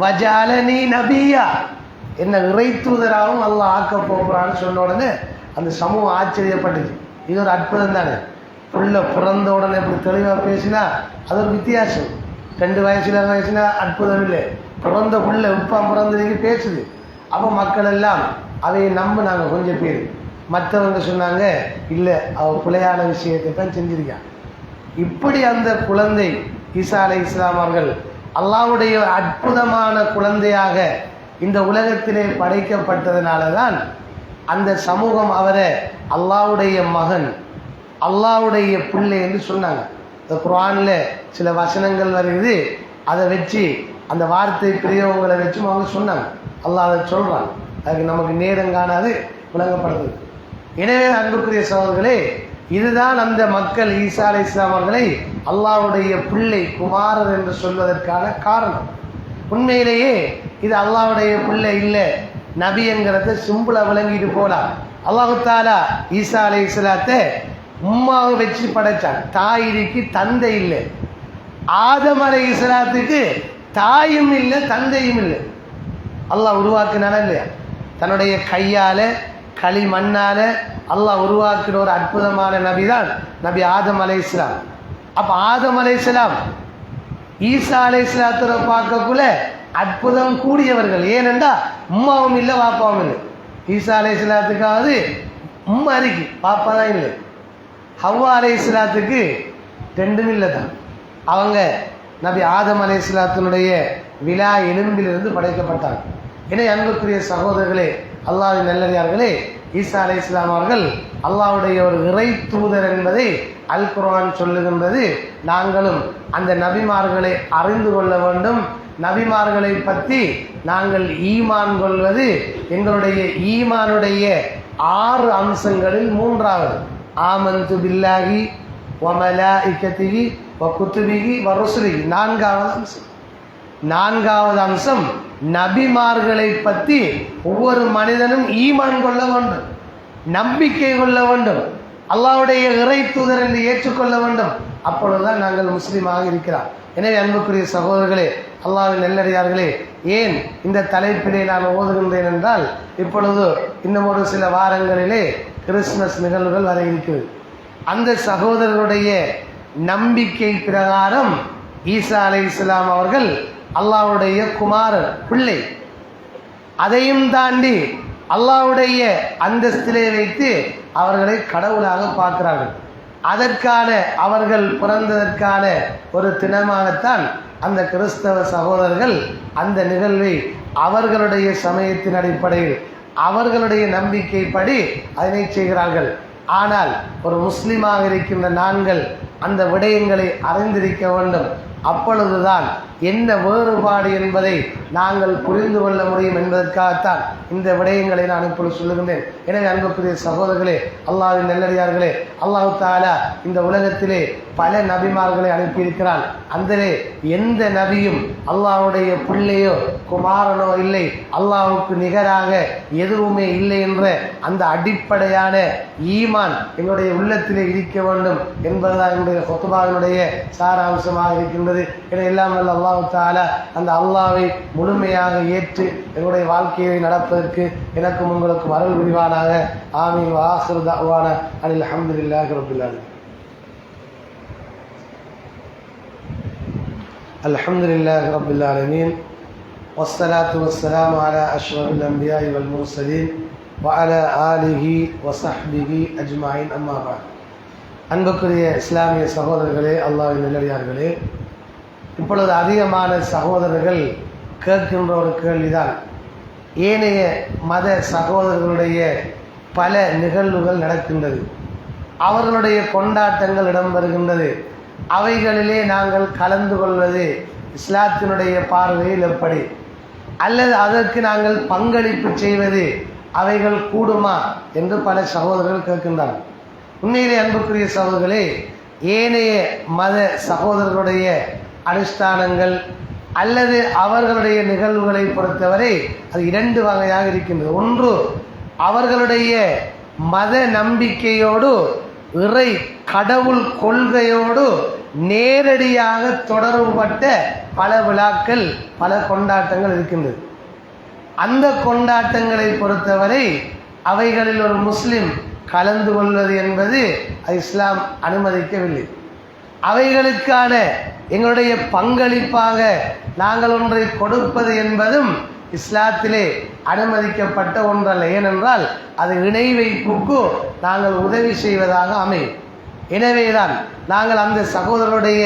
வஜஅலனி நபியா, என்ன இறை தூதராகவும் அல்லாஹ் ஆக்க போகிறான்னு சொன்ன உடனே அந்த சமூகம் ஆச்சரியப்பட்டுச்சு. இது ஒரு அற்புதம் தானே. புள்ள பிறந்த உடனே இப்படி தெளிவாக பேசினா அது ஒரு வித்தியாசம். 2 வயசுனா அற்புதம் இல்லை, பிறந்த புள்ள உப்பா பிறந்ததுக்கு பேசுது. அப்போ மக்கள் எல்லாம் அதையை நம்பினாங்க. கொஞ்சம் பேர், மற்றவங்க சொன்னாங்க இல்லை அவள் பிழையான விஷயத்தை தான் செஞ்சிருக்கான். இப்படி அந்த குழந்தை ஈசா அலைஹிஸ்ஸலாம் அவர்கள் அல்லாஹ்வுடைய அற்புதமான குழந்தையாக இந்த உலகத்திலே படைக்கப்பட்டதனால தான் அந்த சமூகம் அவரை அல்லாஹ்வுடைய மகன், அல்லாஹ்வுடைய பிள்ளை என்று சொன்னாங்க. இந்த குர்ஆனில் சில வசனங்கள் வருகிறது, அதை வச்சு அந்த வார்த்தை பிரயோகங்களை வச்சும் அவங்க சொன்னாங்க. அல்லாஹ் அதை சொல்கிறான், அதுக்கு நமக்கு நேரம் காணாது விளங்கப்படுது. எனவே அன்புக்குரிய சகோதரர்களே, இதுதான் அந்த மக்கள் ஈசா அலைஹிஸ்ஸலாம் அவர்களை அல்லாஹ்வுடைய பிள்ளை, குமாரர் என்று சொல்வதற்கான காரணம். உண்மையிலேயே இது அல்லாஹ்வுடைய பிள்ளை இல்லை, நபிங்கிறத சிம்பிளா விளங்கிட்டு போலாம். அல்லாஹ் தஆலா ஈசா அலைஹிஸ்ஸலாத்தை உம்மாவை வச்சு படைச்சான், தாயிற்கு தந்தை இல்லை. ஆதம் அலைஹிஸ்ஸலாத்துக்கு தாயும் இல்லை தந்தையும் இல்லை. அல்லாஹ் உருவாக்குனால இல்லையா, தன்னுடைய கையால் களிமண்ணால் அல்லாஹ் உருவாக்கிற ஒரு அற்புதமான நபி தான் நபி ஆதம் அலைஹிஸ்ஸலாம். அப்போ ஆதம் அலைஹிஸ்ஸலாம் ஈசா அலைஹிஸ்ஸலாத்தை பார்க்கக்குள்ள அற்புதம் கூடியவர்கள். ஏனென்றா உம்மாவும் இல்லை பாப்பாவும் இல்லை. ஈசா அலைஹிஸ்ஸலாத்துக்காவது உம்மா இருக்கு, பாப்பா தான் இல்லை. ஹவ்வா அலைஹிஸ்ஸலாத்துக்கு ரெண்டும் இல்லை தான். அவங்க நபி ஆதம் அலைஹிஸ்ஸலாத்தினுடைய விலா எலும்பிலிருந்து படைக்கப்பட்டாங்க. எனவே அன்புக்குரிய சகோதரர்களே, அல்லாஹ்வின் நல்லடியார்களே, ஈசா அலைஹிஸ்ஸலாம் அவர்கள் அல்லாஹ்வுடைய ஒரு இறை தூதர் என்பதை அல் குர்ஆன் சொல்லுகின்றது. நாங்களும் அந்த நபிமார்களை அறிந்து கொள்ள வேண்டும். நபிமார்களை பற்றி நாங்கள் ஈமான் கொள்வது எங்களுடைய ஈமானுடைய 6 அம்சங்களில் 3வது. ஆமன்து பில்லாஹி வ மலாயிகத்திஹி வ குதுபிஹி வ ருசுலிஹி 4வது அம்சம். 4வது அம்சம் நபிமார்களை பற்றி ஒவ்வொரு மனிதனும் ஈமான் கொள்ள வேண்டும், நம்பிக்கை கொள்ள வேண்டும், அல்லாஹ்வுடைய இறை தூதர் என்று ஏற்றுக்கொள்ள வேண்டும். அப்பொழுதுதான் நாங்கள் முஸ்லீமாக இருக்கிறோம். எனவே அன்புக்குரிய சகோதரர்களே, அல்லாஹ்வின் நல்லடியார்களே, ஏன் இந்த தலைப்பிலே நான் ஓதுகின்றேன் என்றால், இப்பொழுது இன்னும் ஒரு சில வாரங்களிலே கிறிஸ்துமஸ் நிகழ்வுகள் வர இருக்கிறது. அந்த சகோதரருடைய நம்பிக்கை பிரகாரம் ஈசா அலைஹிஸ்ஸலாம் அவர்கள் அல்லாஹ்வுடைய குமாரர், பிள்ளை. அதையும் தாண்டி அல்லாஹ்வுடைய அந்தஸ்திலே வைத்து அவர்களை கடவுளாக பார்க்கிறார்கள். அதற்கான அவர்கள் பிறந்ததற்கான ஒரு தினமாகத்தான் அந்த கிறிஸ்தவ சகோதரர்கள் அந்த நிகழ்வை அவர்களுடைய சமயத்தின் அடிப்படையில் அவர்களுடைய நம்பிக்கைப்படி அதனை செய்கிறார்கள். ஆனால் ஒரு முஸ்லிமாக இருக்கின்ற நாங்கள் அந்த விடயங்களை அறிந்திருக்க வேண்டும். அப்பொழுதுதான் என்ன வேறுபாடு என்பதை நாங்கள் புரிந்து கொள்ள முடியும் என்பதற்காகத்தான் இந்த விடயங்களை நான் இப்பொழுது சொல்லுகின்றேன். எனவே அன்புக்குரிய சகோதரர்களே, அல்லாஹ்வின் நல்லடியார்களே, அல்லாஹ் தஆலா இந்த உலகத்திலே பல நபிமார்களை அனுப்பியிருக்கிறான். அதிலே எந்த நபியும் அல்லாஹ்வுடைய பிள்ளையோ குமாரனோ இல்லை, அல்லாஹ்வுக்கு நிகராக எதுவுமே இல்லை என்ற அந்த அடிப்படையான ஈமான் எங்களுடைய உள்ளத்திலே இருக்க வேண்டும் என்பதுதான் என்னுடைய ஹுத்பாவினுடைய சாராம்சமாக இருக்கின்றது. என எல்லாம் வல்ல அல்லாஹ் தஆலா அந்த அல்லாஹ்வை முழுமையாக ஏற்று எங்களுடைய வாழ்க்கையை நடப்பதற்கு எனக்கும் உங்களுக்கும் அருள் புரிவானாக. ஆமீன். வ ஆகிரு தஅவானா அனில் ஹம்துலில்லாஹி ரப்பில் ஆலமீன். அல்ஹம்துலில்லாஹி ரப்பில் ஆலமீன். வஸ்ஸலாத்து வஸ்ஸலாமு அலா அஷ்ரஃபில் அன்பியாஇ வல் முர்ஸலீன் வ அலா ஆலிஹி வ ஸஹ்பிஹி அஜ்மஈன். அம்மா பஅத். அன்புக்குரிய இஸ்லாமிய சகோதரர்களே, அல்லாஹ்வின் நல்லடியார்களே, இப்பொழுது அதிகமான சகோதரர்கள் கேட்கின்ற ஒரு கேள்விதான், ஏனைய மத சகோதரர்களுடைய பல நிகழ்வுகள் நடக்கின்றது, அவர்களுடைய கொண்டாட்டங்கள் இடம்பெறுகின்றது, அவைகளிலே நாங்கள் கலந்து கொள்வது இஸ்லாத்தினுடைய பார்வையில் எப்படி, அல்லது அதற்கு நாங்கள் பங்களிப்பு செய்வது அவைகள் கூடுமா என்று பல சகோதரர்கள் கேட்கின்றனர். உண்மையிலே அன்புக்குரிய சகோதரர்களே, ஏனைய மத சகோதரர்களுடைய அனுஷ்டானங்கள் அல்லது அவர்களுடைய நிகழ்வுகளை பொறுத்தவரை அது 2 வகையாக இருக்கின்றது. ஒன்று, அவர்களுடைய மத நம்பிக்கையோடு இறை கடவுள் கொள்கையோடு நேரடியாக தொடர்புபட்ட பல விழாக்கள், பல கொண்டாட்டங்கள் இருக்கின்றது. அந்த கொண்டாட்டங்களை பொறுத்தவரை அவைகளில் ஒரு முஸ்லிம் கலந்து கொள்வது என்பது இஸ்லாம் அனுமதிக்கவில்லை. அவைகளுக்கான எங்களுடைய பங்களிப்பாக நாங்கள் ஒன்றை கொடுப்பது என்பதும் இஸ்லாத்திலே அனுமதிக்கப்பட்ட ஒன்றல்ல. ஏனென்றால் அது இணை வைப்புக்கு நாங்கள் உதவி செய்வதாக அமையும். எனவேதான் நாங்கள் அந்த சகோதரருடைய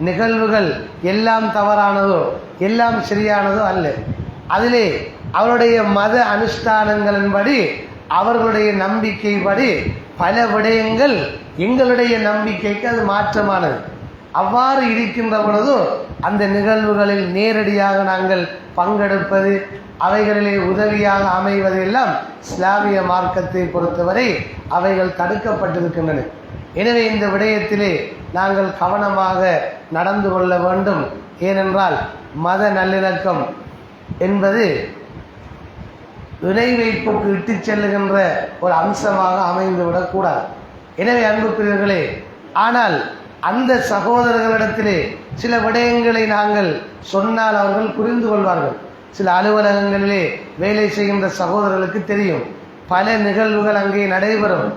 நிகழ்வுகள் எல்லாம் தவறானதோ எல்லாம் சரியானதோ அல்ல. அதிலே அவருடைய மத அனுஷ்டானங்களின்படி அவர்களுடைய நம்பிக்கைப்படி பல விடயங்கள் எங்களுடைய நம்பிக்கைக்கு அது மாற்றமானது. அவ்வாறு இருக்கின்ற பொழுது அந்த நிகழ்வுகளில் நேரடியாக நாங்கள் பங்கெடுப்பது, அவைகளிலே உதவியாக அமைவதெல்லாம் இஸ்லாமிய மார்க்கத்தை பொறுத்தவரை அவைகள் தடுக்கப்பட்டிருக்கின்றன. எனவே இந்த விடயத்திலே நாங்கள் கவனமாக நடந்து கொள்ள வேண்டும். ஏனென்றால் மத நல்லிணக்கம் என்பது இணை வைப்புக்கு இட்டு செல்லுகின்ற ஒரு அம்சமாக அமைந்துவிடக்கூடாது. எனவே அன்புக்குரியவர்களே, ஆனால் அந்த சகோதரர்களிடத்திலே சில விடயங்களை நாங்கள் சொன்னால் அவர்கள் புரிந்து கொள்வார்கள். சில அலுவலகங்களிலே வேலை செய்கின்ற சகோதரர்களுக்கு தெரியும், பல நிகழ்வுகள் அங்கே நடைபெறும்.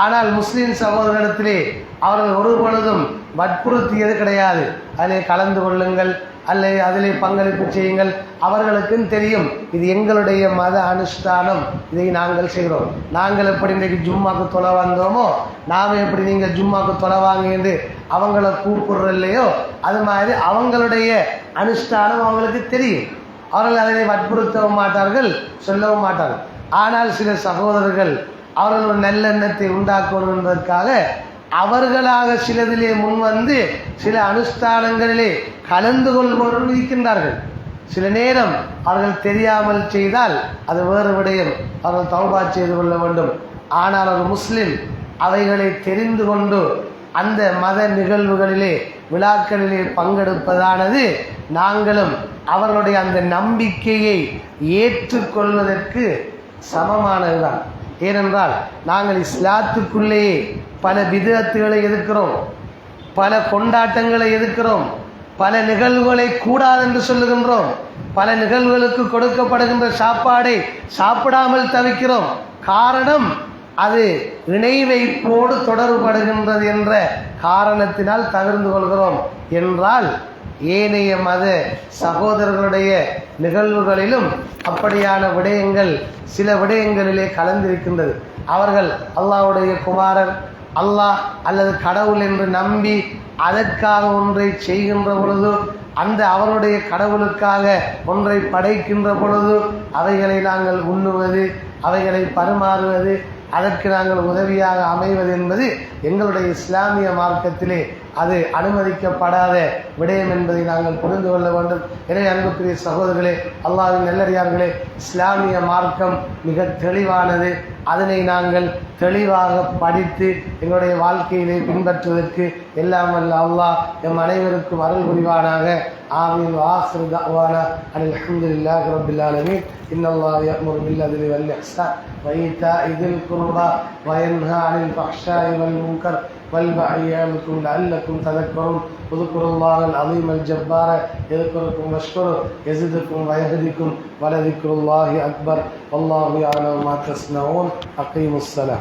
ஆனால் முஸ்லிம் சகோதரத்திலே அவர்கள் ஒரு பொழுதும் வற்புறுத்தியது கிடையாது. அதிலே கலந்து கொள்ளுங்கள் அல்லது அதிலே பங்களிப்பு செய்யுங்கள். அவர்களுக்கும் தெரியும் இது எங்களுடைய மத அனுஷ்டானம், இதை நாங்கள் செய்கிறோம். நாங்கள் எப்படி இன்றைக்கு ஜும்மாக்கு தொலை வந்தோமோ நாம் எப்படி நீங்கள் ஜும்மாக்கு தொலை வாங்க என்று அவங்கள கூப்பிடுற இல்லையோ அது மாதிரி அவங்களுடைய அனுஷ்டானம் அவங்களுக்கு தெரியும். அவர்கள் அதனை வற்புறுத்தவும் மாட்டார்கள், சொல்லவும் மாட்டார்கள். ஆனால் சில சகோதரர்கள் அவர்கள் ஒரு நல்லெண்ணத்தை உண்டாக்கணும் என்பதற்காக அவர்களாக சிலதிலே முன்வந்து சில அனுஷ்டானங்களிலே கலந்து கொள்வோர்கள் இருக்கின்றார்கள். சில நேரம் அவர்கள் தெரியாமல் செய்தால் அது வேறு விடயம், அவர்கள் தௌபா செய்து கொள்ள வேண்டும். ஆனால் ஒரு முஸ்லிம் அவைகளை தெரிந்து கொண்டு அந்த மத நிகழ்வுகளிலே விழாக்களிலே பங்கெடுப்பதானது நாங்களும் அவர்களுடைய அந்த நம்பிக்கையை ஏற்றுக்கொள்வதற்கு சமமானதுதான். ஏனென்றால் நாங்கள் இஸ்லாத்துக்குள்ளேயே பல பிதஅத்துகளை எதிர்க்கிறோம், பல கொண்டாட்டங்களை எதிர்க்கிறோம், பல நிகழ்வுகளை கூடாது என்று சொல்லுகின்றோம், பல நிகழ்வுகளுக்கு கொடுக்கப்படுகின்ற சாப்பாடை சாப்பிடாமல் தவிக்கிறோம். காரணம் அது இணை வைப்போடு தொடர்படுகின்றது என்ற காரணத்தினால் தவிர்த்து கொள்கிறோம். என்றால் ஏனைய மத சகோதரர்களுடைய நிகழ்வுகளிலும் அப்படியான விடயங்கள் சில விடயங்களிலே கலந்திருக்கின்றது. அவர்கள் அல்லாஹ்வுடைய குமாரர், அல்லாஹ் அல்லது கடவுள் என்று நம்பி அதற்காக ஒன்றை செய்கின்ற பொழுது, அந்த அவருடைய கடவுளுக்காக ஒன்றை படைக்கின்ற பொழுது அவைகளை நாங்கள் உண்ணுவது, அவைகளை பரிமாறுவது, அதற்கு நாங்கள் உதவியாக அமைவது என்பது எங்களுடைய இஸ்லாமிய மார்க்கத்திலே அது அனுமதிக்கப்படாத விடயம் என்பதை நாங்கள் புரிந்து கொள்ள வேண்டும். எனவே அன்புக்குரிய சகோதரர்களே, அல்லாஹ்வின் நல்லடியார்களே, இஸ்லாமிய மார்க்கம் மிக தெளிவானது. அதனை நாங்கள் தெளிவாக படித்து எங்களுடைய வாழ்க்கையிலே பின்பற்றுவதற்கு எல்லாம் வல்ல அல்லாஹ் எம் அனைவருக்கும் அருள் புரிவானாக. ஆமீன். வாஹிரு தஅவானா அனில் ஹம்துலில்லாஹி ரப்பில் ஆலமீன். இன்னல்லாஹ யஅமுரு பில் அத்லி வல் இஹ்சான் வ ஈதாஇ தில் குர்பா வ யன்ஹா அனில் ஃபஹ்ஷாஇ வல் முன்கர் والبغي يعظكم لعلكم تذكرون اذكروا الله العظيم الجبار يذكركم واشكروا يزدكم ويهديكم ولذكر الله أكبر والله يعلم ما تصنعون. أقيموا الصلاة.